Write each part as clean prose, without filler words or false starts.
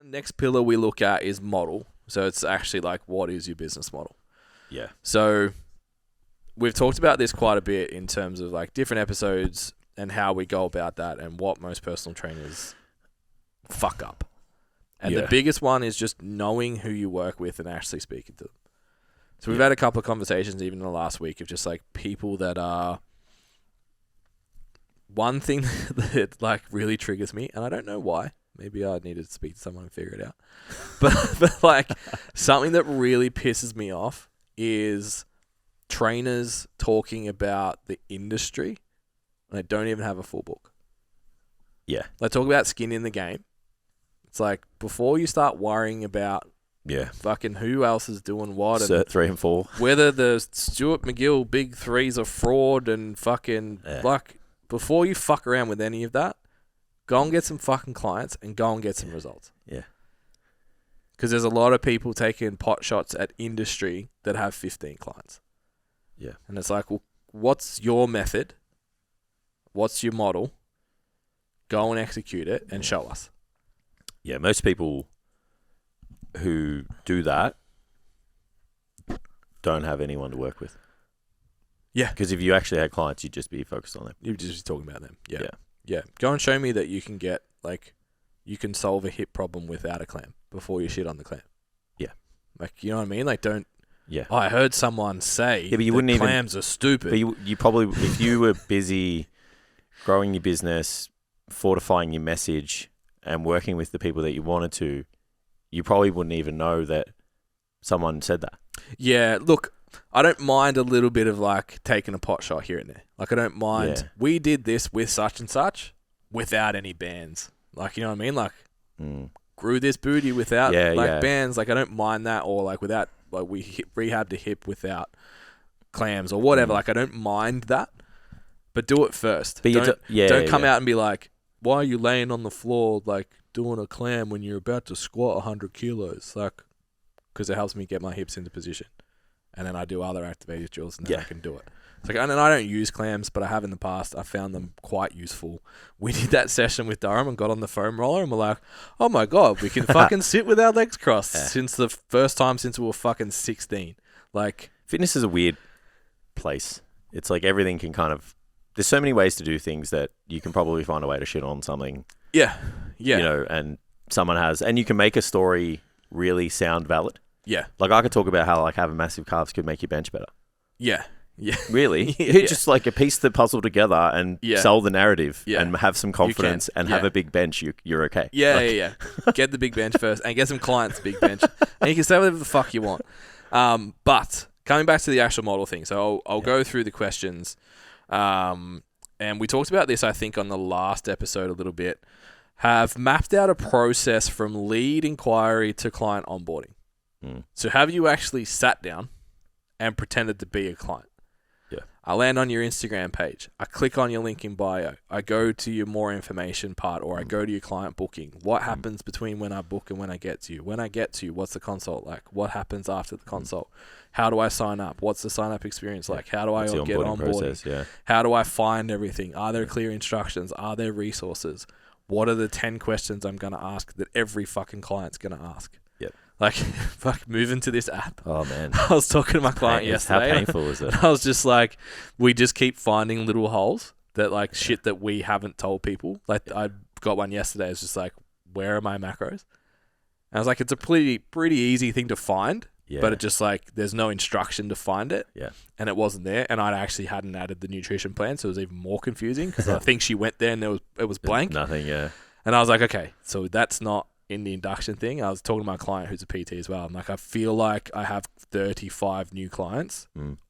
next pillar we look at is model. So it's actually like, what is your business model? Yeah. So we've talked about this quite a bit in terms of like different episodes and how we go about that and what most personal trainers fuck up. And the biggest one is just knowing who you work with and actually speaking to them. So we've had a couple of conversations even in the last week of just like people that are... One thing that like really triggers me, and I don't know why. Maybe I need to speak to someone and figure it out. But like something that really pisses me off is trainers talking about the industry and they don't even have a full book. Yeah. They talk about skin in the game. It's like, before you start worrying about fucking who else is doing what, Cert 3 and 4, whether the Stuart McGill big threes are fraud and fucking like, before you fuck around with any of that, go and get some fucking clients and go and get some results. Yeah. Because there's a lot of people taking pot shots at industry that have 15 clients. Yeah. And it's like, well, what's your method? What's your model? Go and execute it and show us. Yeah, most people who do that don't have anyone to work with. Yeah. Because if you actually had clients, you'd just be focused on them. You'd just be talking about them. Yeah. Go and show me that you can get, like, you can solve a hip problem without a clam before you shit on the clam. Yeah. Like, you know what I mean? Like, don't... Yeah. Oh, I heard someone say but you wouldn't clams are stupid. But you probably, if you were busy growing your business, fortifying your message, and working with the people that you wanted to, you probably wouldn't even know that someone said that. Yeah, look, I don't mind a little bit of like taking a pot shot here and there. Like, I don't mind, we did this with such and such without any bands. Like, you know what I mean? Like, grew this booty without bands. Like, I don't mind that, or like without, like we rehabbed a hip without clams or whatever. Like, I don't mind that, but do it first. But don't come out and be like, why are you laying on the floor like doing a clam when you're about to squat 100 kilos? Like, because it helps me get my hips into position. And then I do other activated drills and then I can do it. It's like, and I don't use clams, but I have in the past. I found them quite useful. We did that session with Durham and got on the foam roller and we're like, oh my God, we can fucking sit with our legs crossed since the first time since we were fucking 16. Like, fitness is a weird place. It's like everything can kind of... There's so many ways to do things that you can probably find a way to shit on something. Yeah. You know, and someone has... And you can make a story really sound valid. Yeah. Like, I could talk about how, like, having massive calves could make your bench better. Yeah. Yeah. Really? Just, like, a piece the puzzle together and sell the narrative and have some confidence and have a big bench. You're okay. Yeah. Get the big bench first and get some clients big bench. And you can say whatever the fuck you want. But coming back to the actual model thing. So I'll go through the questions. And we talked about this, I think, on the last episode a little bit. Have mapped out a process from lead inquiry to client onboarding. So have you actually sat down and pretended to be a client? Yeah. I land on your Instagram page. I click on your link in bio. I go to your more information part, or I go to your client booking. What happens between when I book and when I get to you? When I get to you, what's the consult like? What happens after the consult? How do I sign up? What's the sign up experience like? How do I get onboarding? How do I find everything? Are there clear instructions? Are there resources? What are the 10 questions I'm going to ask that every fucking client's going to ask? Yep. Like, fuck, moving to this app. Oh, man. I was talking to my client yesterday. How painful is it? I was just like, we just keep finding little holes that, like, shit that we haven't told people. Like, I got one yesterday. It's just like, where are my macros? And I was like, it's a pretty easy thing to find. Yeah. But it just like, there's no instruction to find it. Yeah. And it wasn't there. And I actually hadn't added the nutrition plan. So it was even more confusing because I think she went there and it was blank. Nothing, yeah. And I was like, okay, so that's not in the induction thing. I was talking to my client who's a PT as well. I'm like, I feel like I have 35 new clients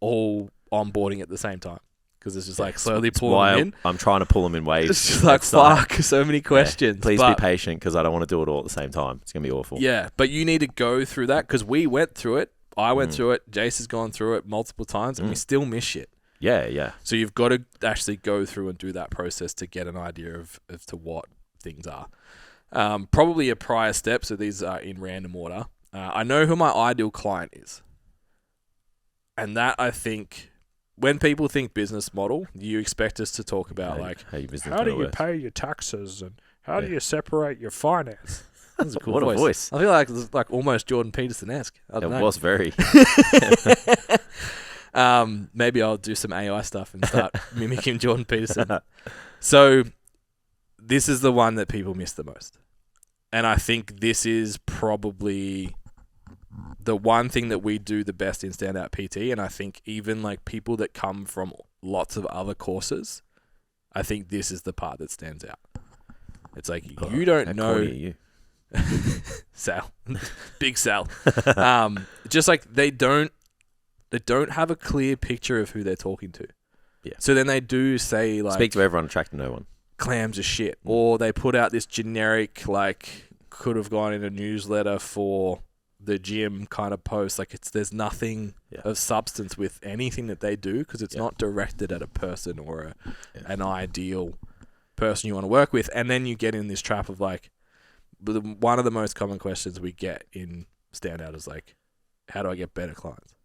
all onboarding at the same time. Because it's just like slowly pulling them in. I'm trying to pull them in waves. It's just like, fuck, so many questions. Please be patient because I don't want to do it all at the same time. It's going to be awful. Yeah, but you need to go through that because we went through it. I went through it. Jace has gone through it multiple times and we still miss shit. Yeah. So you've got to actually go through and do that process to get an idea of to what things are. Probably a prior step, so these are in random order. I know who my ideal client is. And that, I think, when people think business model, you expect us to talk about how do you pay your taxes and how do you separate your finance? That was a cool What a voice. I feel like it was like almost Jordan Peterson-esque. I don't know. It was very. Maybe I'll do some AI stuff and start mimicking Jordan Peterson. So this is the one that people miss the most. And I think this is probably the one thing that we do the best in Standout PT. And I think even like people that come from lots of other courses, I think this is the part that stands out. It's like, you don't know. You. Sal. Big Sal. Just like they don't have a clear picture of who they're talking to. Yeah. So then they do say like, speak to everyone, attract to no one. Clams are shit. Or they put out this generic, like, could have gone in a newsletter for the gym kind of post. Like, there's nothing of substance with anything that they do because it's not directed at a person or an ideal person you want to work with. And then you get in this trap of like, one of the most common questions we get in Standout is like, how do I get better clients?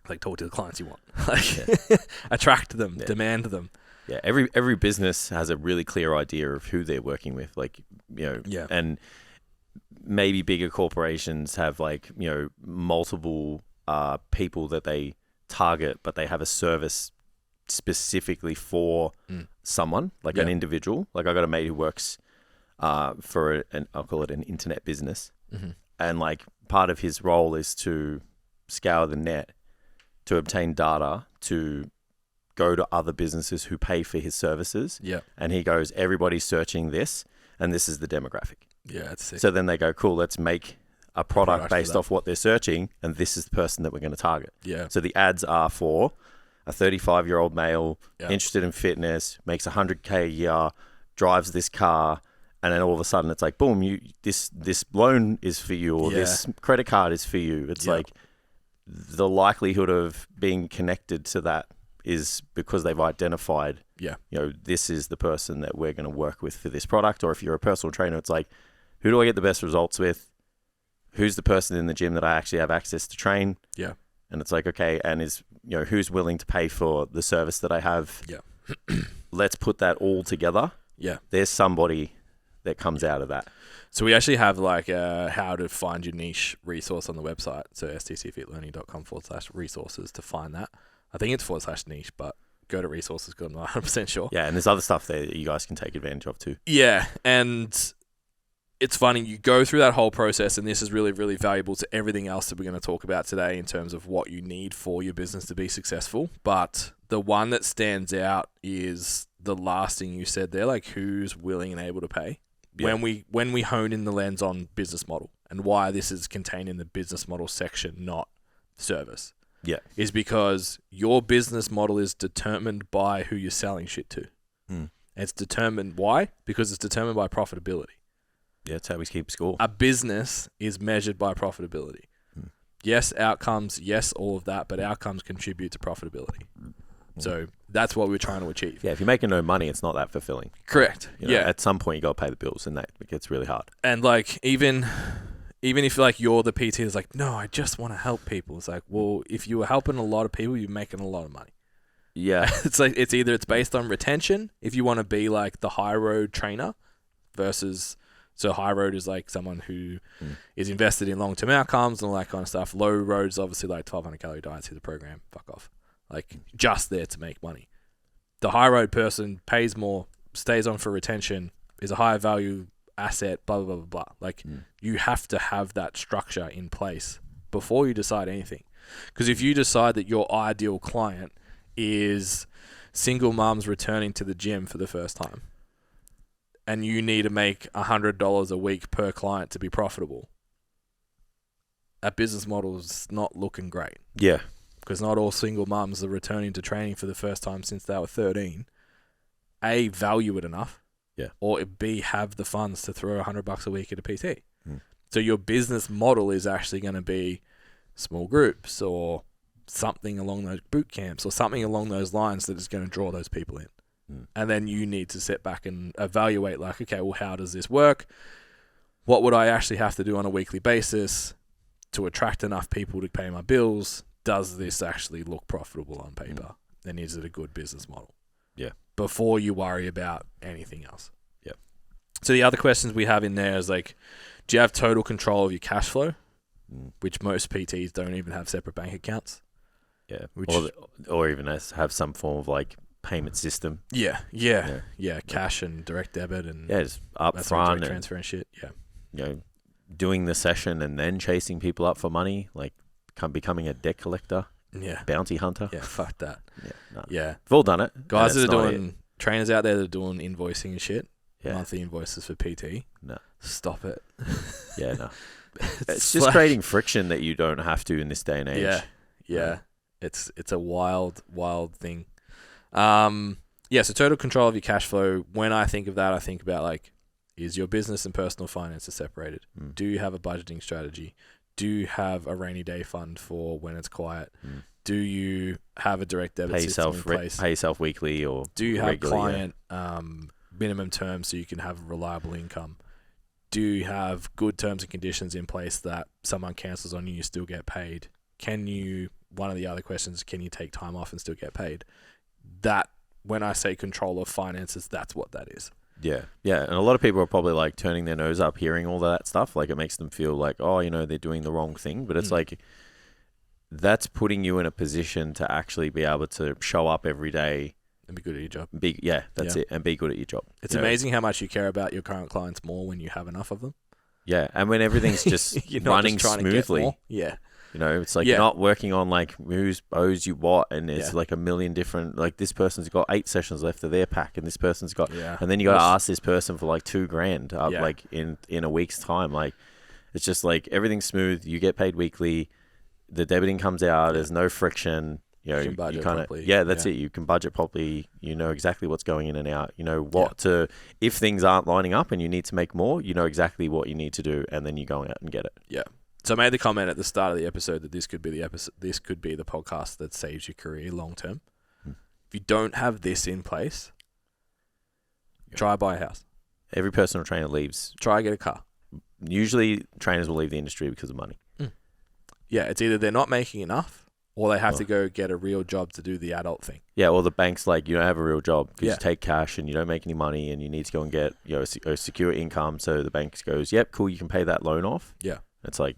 Like, talk to the clients you want. Like, attract them, demand them. Yeah, every business has a really clear idea of who they're working with. Like, and maybe bigger corporations have like, multiple people that they target, but they have a service specifically for someone, like an individual. Like, I got a mate who works for I'll call it an internet business. Mm-hmm. And like part of his role is to scour the net to obtain data to go to other businesses who pay for his services. Yeah. And he goes, everybody's searching this, and this is the demographic. Yeah, that's sick. So then they go, cool, let's make a product based off what they're searching, and this is the person that we're going to target. Yeah. So the ads are for a 35-year-old male interested in fitness, makes $100K a year, drives this car, and then all of a sudden it's like, boom, this loan is for you, or this credit card is for you. It's like the likelihood of being connected to that is because they've identified, this is the person that we're going to work with for this product. Or if you're a personal trainer, it's like, who do I get the best results with? Who's the person in the gym that I actually have access to train? Yeah. And it's like, okay, and who's willing to pay for the service that I have? Yeah. Let's put that all together. Yeah. There's somebody that comes out of that. So we actually have like a how to find your niche resource on the website. So stcfitlearning.com/resources to find that. I think it's /niche, but go to resources because I'm not 100% sure. Yeah, and there's other stuff there that you guys can take advantage of too. Yeah, and it's funny, you go through that whole process, and this is really, really valuable to everything else that we're going to talk about today in terms of what you need for your business to be successful. But the one that stands out is the last thing you said there, like who's willing and able to pay. Yeah. When we hone in the lens on business model and why this is contained in the business model section, not service. Yeah, is because your business model is determined by who you're selling shit to. It's determined why? Because it's determined by profitability. Yeah, that's how we keep score. A business is measured by profitability. Yes, outcomes, yes, all of that, but outcomes contribute to profitability. So that's what we're trying to achieve. Yeah, if you're making no money, it's not that fulfilling. Correct. At some point you got to pay the bills, and that gets really hard. And like even if like you're the PT that's like, no, I just want to help people. It's like, well, if you were helping a lot of people, you're making a lot of money. Yeah. It's like, it's based on retention. If you want to be like the high road trainer versus, so high road is like someone who is invested in long-term outcomes and all that kind of stuff. Low road is obviously like 1,200 calorie diets, here's a program, fuck off. Like just there to make money. The high road person pays more, stays on for retention, is a higher value asset, blah, blah, blah, blah. Like you have to have that structure in place before you decide anything. Because if you decide that your ideal client is single mums returning to the gym for the first time and you need to make $100 a week per client to be profitable, that business model is not looking great. Yeah. Because not all single mums are returning to training for the first time since they were 13. A, value it enough. Yeah. Or B, have the funds to throw $100 a week at a PT. So your business model is actually going to be small groups or something along those boot camps or something along those lines that is going to draw those people in. And then you need to sit back and evaluate like, okay, well, how does this work? What would I actually have to do on a weekly basis to attract enough people to pay my bills? Does this actually look profitable on paper? And is it a good business model? Yeah. Before you worry about anything else. Yeah. So the other questions we have in there is like, do you have total control of your cash flow? Which most PTs don't even have separate bank accounts. Yeah. Or even have some form of like payment system. Yeah. Cash and direct debit and just up front transfer and shit. Yeah. You know, doing the session and then chasing people up for money, like becoming a debt collector. Yeah. Bounty hunter. Yeah. Fuck that. Yeah. No. Yeah. We've all done it. Guys that are doing trainers out there that are doing invoicing and shit. Yeah. Monthly invoices for PT. No. Stop it. Yeah. No. It's just creating friction that you don't have to in this day and age. Yeah. It's a wild thing. So total control of your cash flow. When I think of that, I think about like, is your business and personal finances separated? Do you have a budgeting strategy? Do you have a rainy day fund for when it's quiet? Do you have a direct debit system in place? Pay yourself weekly, or do you have client minimum terms so you can have a reliable income? Do you have good terms and conditions in place that someone cancels on you still get paid? One of the other questions, can you take time off and still get paid? That, when I say control of finances, that's what that is. Yeah. And a lot of people are probably like turning their nose up hearing all that stuff. Like it makes them feel like, oh, they're doing the wrong thing. But it's like, that's putting you in a position to actually be able to show up every day. And be good at your job. That's it. And be good at your job. It's amazing how much you care about your current clients more when you have enough of them. Yeah. And when everything's just running smoothly. Yeah. It's like you're not working on like who owes you what, and it's like a million different, like this person's got 8 sessions left of their pack, and this person's got, and then you got to ask this person for like $2,000 up like in a week's time. Like it's just like everything's smooth. You get paid weekly. The debiting comes out. There's no friction. You can budget properly. That's it. You can budget properly. You know exactly what's going in and out. You know what to, if things aren't lining up and you need to make more, you know exactly what you need to do, and then you're going out and get it. Yeah. So I made the comment at the start of the episode that this could be the podcast that saves your career long term. If you don't have this in place, try buy a house. Every personal trainer leaves. Try get a car. Usually trainers will leave the industry because of money. Yeah, it's either they're not making enough or they have to go get a real job to do the adult thing. Yeah, or the bank's like, you don't have a real job because you take cash and you don't make any money and you need to go and get a secure income. So the bank goes, yep, cool, you can pay that loan off. Yeah. It's like,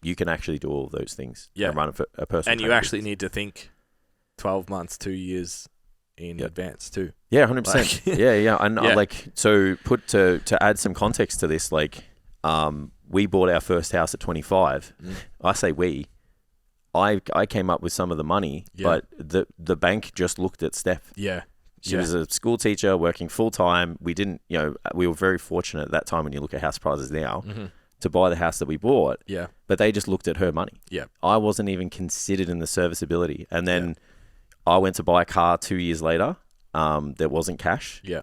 you can actually do all of those things. Yeah. And run a personal. And you actually need to think 12 months, 2 years in advance too. Yeah, 100%. And like, so to add some context to this, like, we bought our first house at 25. I say we. I came up with some of the money, but the bank just looked at Steph. Yeah. She was a school teacher working full time. We didn't, we were very fortunate at that time when you look at house prices now. To buy the house that we bought. Yeah. But they just looked at her money. Yeah. I wasn't even considered in the serviceability. And then I went to buy a car 2 years later. There wasn't cash. Yeah.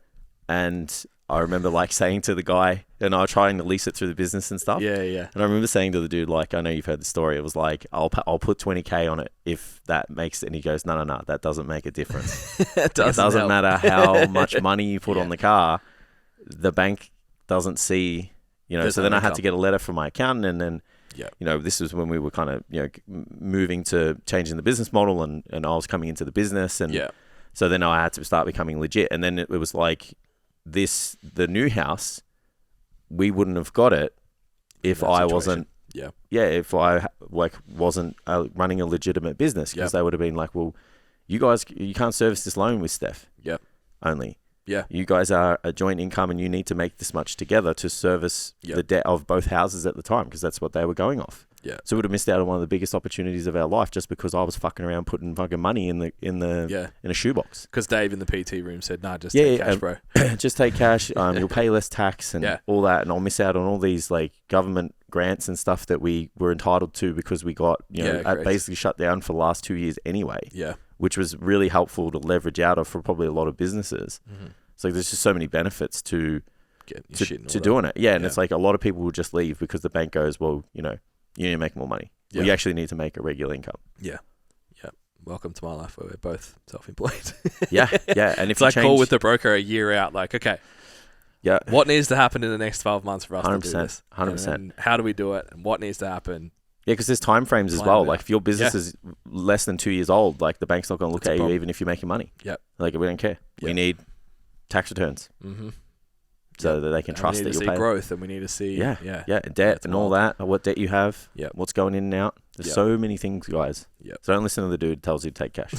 And I remember like saying to the guy, and I was trying to lease it through the business and stuff. Yeah. And I remember saying to the dude, like, I know you've heard the story. It was like, I'll put $20,000 on it if that makes it. And he goes, no, that doesn't make a difference. It doesn't matter how much money you put on the car. The bank doesn't see... so then I had to get a letter from my accountant, and then, this was when we were kind of, moving to changing the business model, and I was coming into the business, and so then I had to start becoming legit, and then it was like the new house, we wouldn't have got it if I wasn't, if I wasn't running a legitimate business, because they would have been like, well, you can't service this loan with Steph, only. Yeah, you guys are a joint income and you need to make this much together to service the debt of both houses at the time, because that's what they were going off. Yeah. So we would have missed out on one of the biggest opportunities of our life just because I was fucking around putting fucking money in a shoebox. Because Dave in the PT room said, "Nah, just take cash, bro. Just take cash. You'll pay less tax and all that, and I'll miss out on all these like government grants and stuff that we were entitled to because we got basically shut down for the last 2 years anyway. Yeah. Which was really helpful to leverage out of for probably a lot of businesses. So there's just so many benefits to doing it. Yeah, and it's like a lot of people will just leave because the bank goes, well, you need to make more money. Well, you actually need to make a regular income. Yeah. Yeah. Welcome to my life where we're both self-employed. Yeah. And if it's like call with the broker a year out, like, okay, what needs to happen in the next 12 months for us to do this? 100%. And how do we do it? And what needs to happen? Yeah, because there's time frames as well. Like if your business is less than 2 years old, like the bank's not going to look at you even if you're making money. Yep. Like we don't care. We need tax returns. so that they can trust we that need to you'll see pay. growth, and we need to see debt That's and all wild. that, what debt you have, Yep. what's going in and out. There's Yep. so many things, guys. Yep. So don't listen to the dude who tells you to take cash.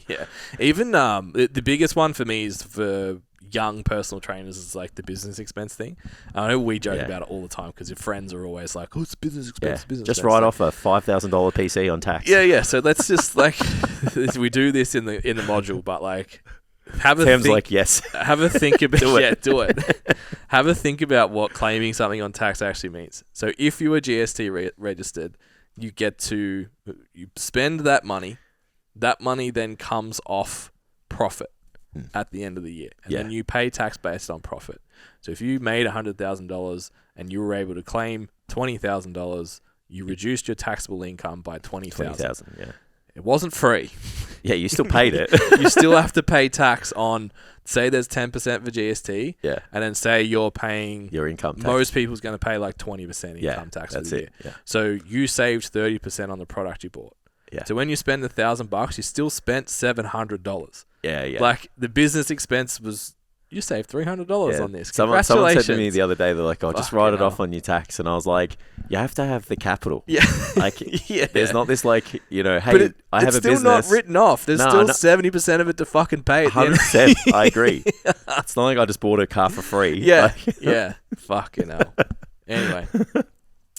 Yeah. Even the biggest one for me is for young personal trainers is like the business expense thing. I know we joke about it all the time because your friends are always like, "Oh, it's business expense, business Just expense." write off a $5,000 PC on tax. Yeah. So let's just like we do this in the module, but like have a Tim's think, like, yes. have a think about Do it. Yeah, do it. Have a think about what claiming something on tax actually means. So if you are GST registered, you get to you spend that money. That money then comes off profit at the end of the year. And then you pay tax based on profit. So if you made $100,000 and you were able to claim $20,000, you reduced your taxable income by $20,000. Yeah. It wasn't free. Yeah, you still paid it. You still have to pay tax on, say there's 10% for GST. Yeah. And then say you're paying, Your income tax. most people's going to pay like 20% income tax for that's the year. it. Yeah. So you saved 30% on the product you bought. Yeah. So when you spend $1,000, you still spent $700. Yeah. Like the business expense was, you saved $300 on this. Someone Congratulations. said to me the other day, they're like, "Oh, just write it off on your tax," and I was like, "You have to have the capital." Yeah. Like, there's not this like, hey, But I have it's a still business. not written off. There's No, still no. 70% of it to fucking pay at the end. 100%. I agree. It's not like I just bought a car for free. Yeah. Like, Yeah. Fucking hell. Anyway.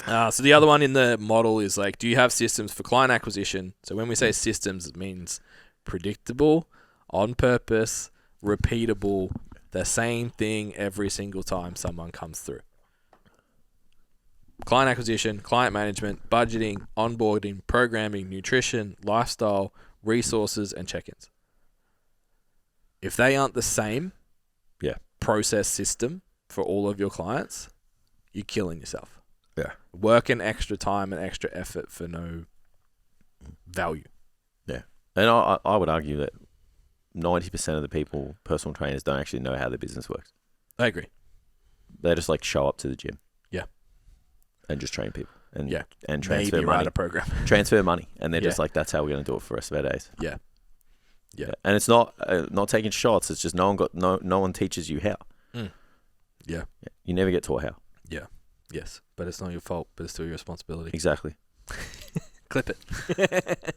So the other one in the model is like, do you have systems for client acquisition? So when we say systems, it means predictable, on purpose, repeatable, the same thing every single time someone comes through. Client acquisition, client management, budgeting, onboarding, programming, nutrition, lifestyle, resources, and check-ins. If they aren't the same process system for all of your clients, you're killing yourself. Yeah. Working extra time and extra effort for no value. Yeah. And I would argue that 90% of the people, personal trainers, don't actually know how their business works. I agree. They just like show up to the gym. Yeah. And just train people. And Yeah. and transfer Maybe money. write a program. Transfer money. And they're just Yeah. like, that's how we're going to do it for the rest of our days. Yeah. Yeah. And it's not taking shots. It's just no one teaches you how. Yeah. You never get taught how. Yeah. Yes. But it's not your fault, but it's still your responsibility. Exactly. Clip it.